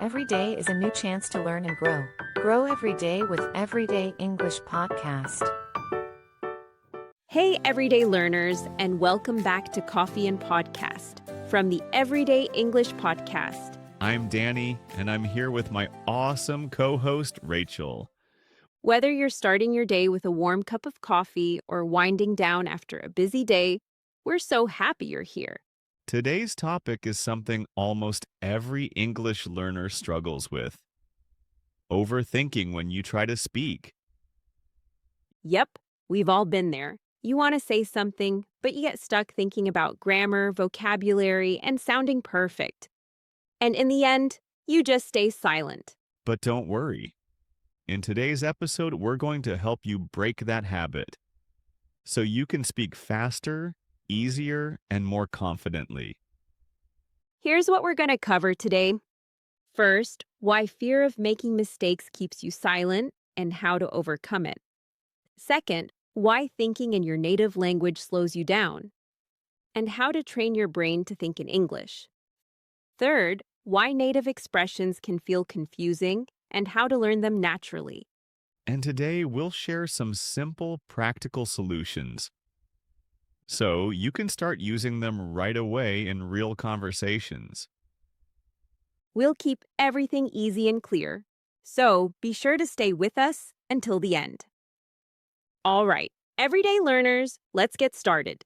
every day is a new chance to learn and grow. Grow every day with Everyday English Podcast. Hey, everyday learners, and welcome back to Coffee and Podcast from the Everyday English Podcast. I'm Danny, and I'm here with my awesome co-host, Rachel. Whether you're starting your day with a warm cup of coffee or winding down after a busy day, we're so happy you're here. Today's topic is something almost every English learner struggles with. Overthinking when you try to speak. Yep, we've all been there. You want to say something, but you get stuck thinking about grammar, vocabulary, and sounding perfect. And in the end, you just stay silent. But don't worry. In today's episode, we're going to help you break that habit so you can speak faster, easier, and more confidently. Here's what we're going to cover today. First, why fear of making mistakes keeps you silent and how to overcome it. Second, why thinking in your native language slows you down, and how to train your brain to think in English. Third, why native expressions can feel confusing and how to learn them naturally. And today, we'll share some simple, practical solutions so you can start using them right away in real conversations. We'll keep everything easy and clear, so be sure to stay with us until the end. All right, everyday learners, let's get started.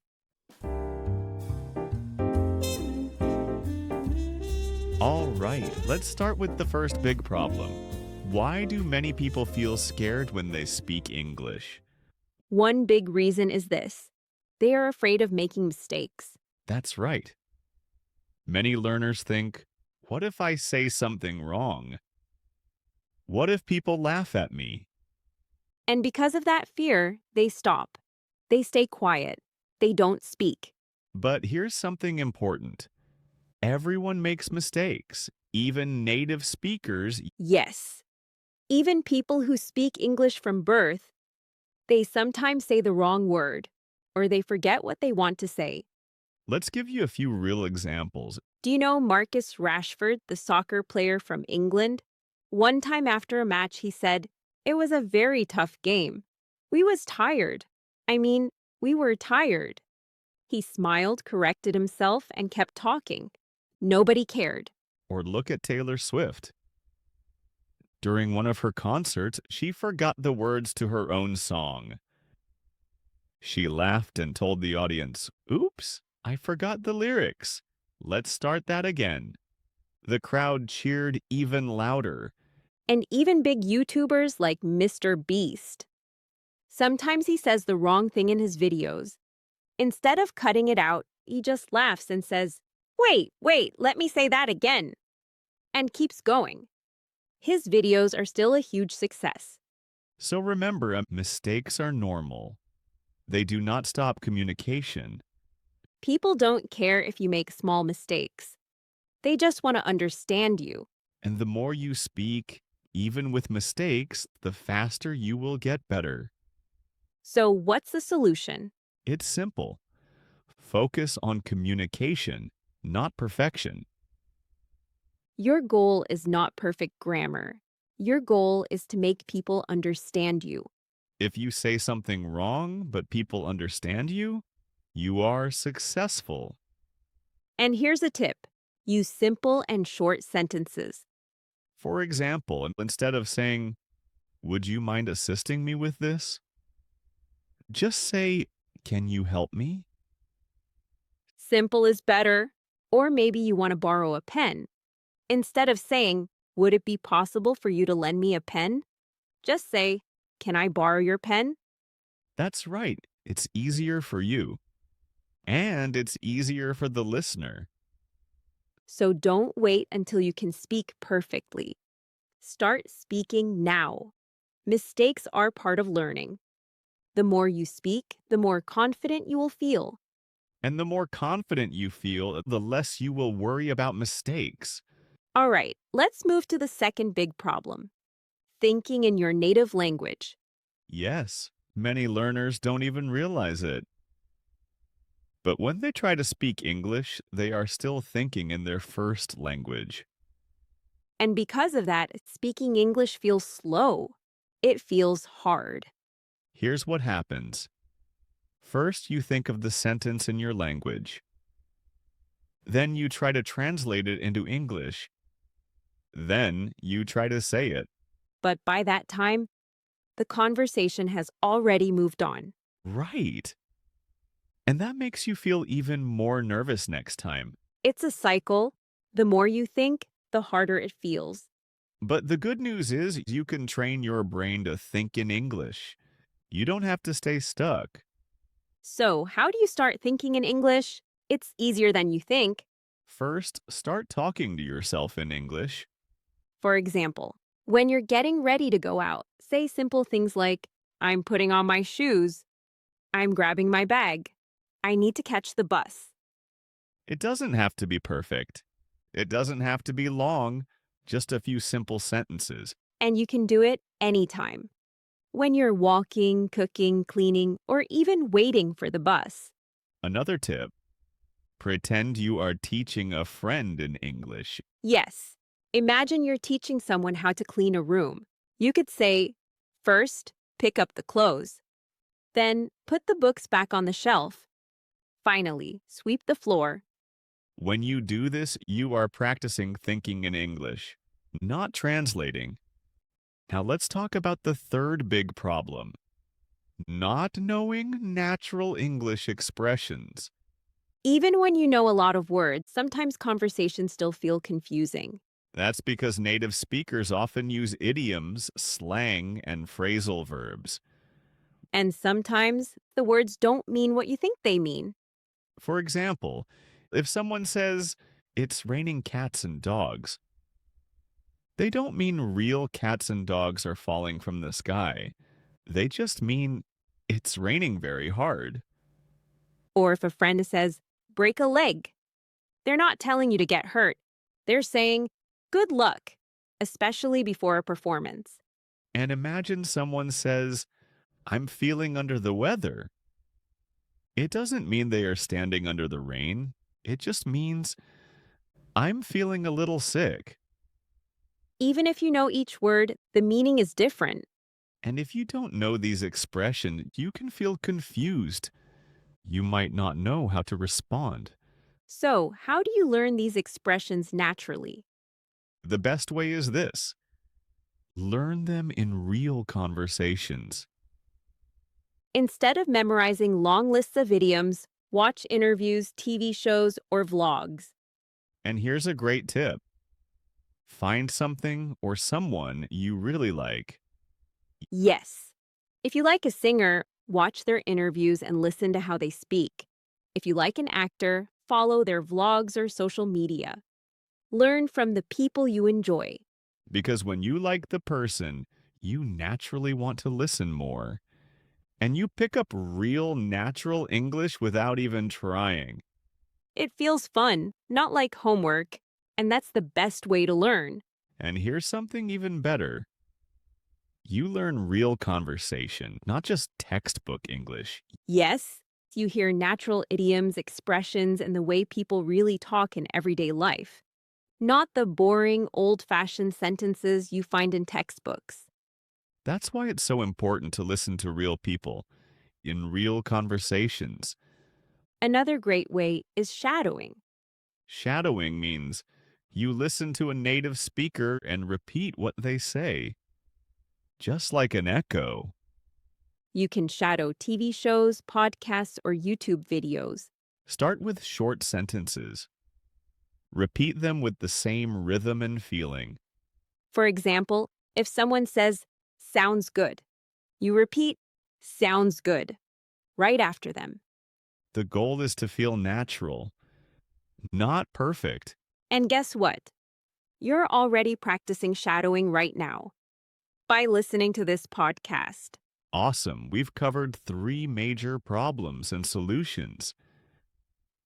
All right, let's start with the first big problem. Why do many people feel scared when they speak English? One big reason is this: they are afraid of making mistakes. That's right. Many learners think, what if I say something wrong? What if people laugh at me? And because of that fear, they stop. They stay quiet. They don't speak. But here's something important. Everyone makes mistakes, even native speakers. Yes. Even people who speak English from birth, they sometimes say the wrong word, or they forget what they want to say. Let's give you a few real examples. Do you know Marcus Rashford, the soccer player from England? One time after a match, he said, "It was a very tough game. We was tired. We were tired." He smiled, corrected himself, and kept talking. Nobody cared. Or look at Taylor Swift. During one of her concerts, she forgot the words to her own song. She laughed and told the audience, "Oops, I forgot the lyrics. Let's start that again." The crowd cheered even louder. And even big YouTubers like Mr. Beast. Sometimes he says the wrong thing in his videos. Instead of cutting it out, he just laughs and says, wait, let me say that again," and keeps going. His videos are still a huge success. So remember, mistakes are normal. They do not stop communication. People don't care if you make small mistakes. They just want to understand you. And the more you speak, even with mistakes, the faster you will get better. So what's the solution? It's simple. Focus on communication, not perfection. Your goal is not perfect grammar. Your goal is to make people understand you. If you say something wrong, but people understand you, you are successful. And here's a tip. Use simple and short sentences. For example, instead of saying, "Would you mind assisting me with this?" just say, "Can you help me?" Simple is better. Or maybe you want to borrow a pen. Instead of saying, "Would it be possible for you to lend me a pen?" just say, "Can I borrow your pen?" That's right. It's easier for you. And it's easier for the listener. So don't wait until you can speak perfectly. Start speaking now. Mistakes are part of learning. The more you speak, the more confident you will feel. And the more confident you feel, the less you will worry about mistakes. All right, let's move to the second big problem. Thinking in your native language. Yes, many learners don't even realize it. But when they try to speak English, they are still thinking in their first language. And because of that, speaking English feels slow. It feels hard. Here's what happens. First, you think of the sentence in your language. Then you try to translate it into English. Then you try to say it. But by that time, the conversation has already moved on. Right. And that makes you feel even more nervous next time. It's a cycle. The more you think, the harder it feels. But the good news is you can train your brain to think in English. You don't have to stay stuck. So, how do you start thinking in English? It's easier than you think. First, start talking to yourself in English. For example, when you're getting ready to go out, say simple things like, I'm putting on my shoes. I'm grabbing my bag. I need to catch the bus. It doesn't have to be perfect. It doesn't have to be long, just a few simple sentences. And you can do it anytime. When you're walking, cooking, cleaning, or even waiting for the bus. Another tip, pretend you are teaching a friend in English. Yes. Imagine you're teaching someone how to clean a room. You could say, first, pick up the clothes. Then, put the books back on the shelf. Finally, sweep the floor. When you do this, you are practicing thinking in English, not translating. Now let's talk about the third big problem, not knowing natural English expressions. Even when you know a lot of words, sometimes conversations still feel confusing. That's because native speakers often use idioms, slang, and phrasal verbs. And sometimes the words don't mean what you think they mean. For example, if someone says, "It's raining cats and dogs," they don't mean real cats and dogs are falling from the sky. They just mean it's raining very hard. Or if a friend says, break a leg, they're not telling you to get hurt. They're saying, good luck, especially before a performance. And imagine someone says, "I'm feeling under the weather." It doesn't mean they are standing under the rain. It just means, "I'm feeling a little sick." Even if you know each word, the meaning is different. And if you don't know these expressions, you can feel confused. You might not know how to respond. So, how do you learn these expressions naturally? The best way is this. Learn them in real conversations. Instead of memorizing long lists of idioms, watch interviews, TV shows, or vlogs. And here's a great tip. Find something or someone you really like. Yes. If you like a singer, watch their interviews and listen to how they speak. If you like an actor, follow their vlogs or social media. Learn from the people you enjoy. Because when you like the person, you naturally want to listen more. And you pick up real natural English without even trying. It feels fun, not like homework, and that's the best way to learn. And here's something even better. You learn real conversation, not just textbook English. Yes, you hear natural idioms, expressions, and the way people really talk in everyday life. Not the boring, old-fashioned sentences you find in textbooks. That's why it's so important to listen to real people in real conversations. Another great way is shadowing. Shadowing means you listen to a native speaker and repeat what they say, just like an echo. You can shadow TV shows, podcasts, or YouTube videos. Start with short sentences. Repeat them with the same rhythm and feeling. For example, if someone says, sounds good, you repeat, sounds good, right after them. The goal is to feel natural, not perfect. And guess what? You're already practicing shadowing right now by listening to this podcast. Awesome. We've covered 3 major problems and solutions.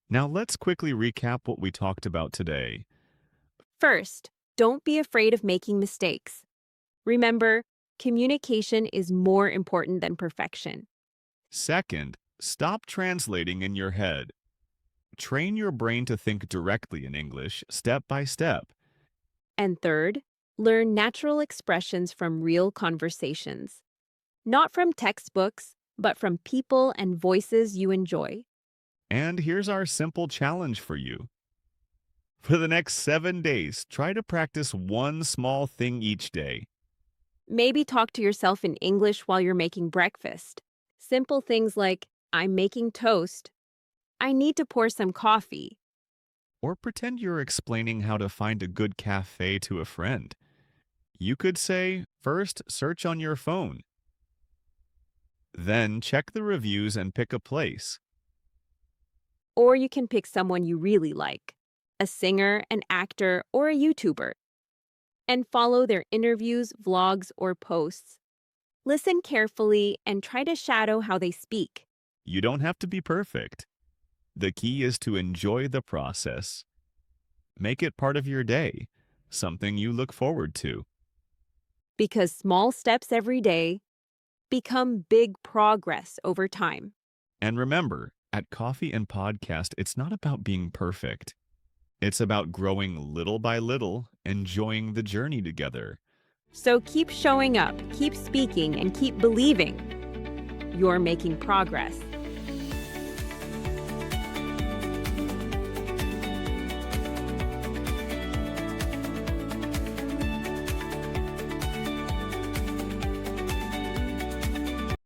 Now let's quickly recap what we talked about today. First, don't be afraid of making mistakes. Remember, communication is more important than perfection. Second, stop translating in your head. Train your brain to think directly in English, step by step. And third, learn natural expressions from real conversations. Not from textbooks, but from people and voices you enjoy. And here's our simple challenge for you. For the next 7 days, try to practice one small thing each day. Maybe talk to yourself in English while you're making breakfast. Simple things like, I'm making toast. I need to pour some coffee. Or pretend you're explaining how to find a good cafe to a friend. You could say, first, search on your phone. Then check the reviews and pick a place. Or you can pick someone you really like, a singer, an actor, or a YouTuber, and follow their interviews, vlogs, or posts. Listen carefully and try to shadow how they speak. You don't have to be perfect. The key is to enjoy the process. Make it part of your day, something you look forward to. Because small steps every day become big progress over time. And remember, at Coffee and Podcast, it's not about being perfect. It's about growing little by little, enjoying the journey together. So keep showing up, keep speaking, and keep believing. You're making progress.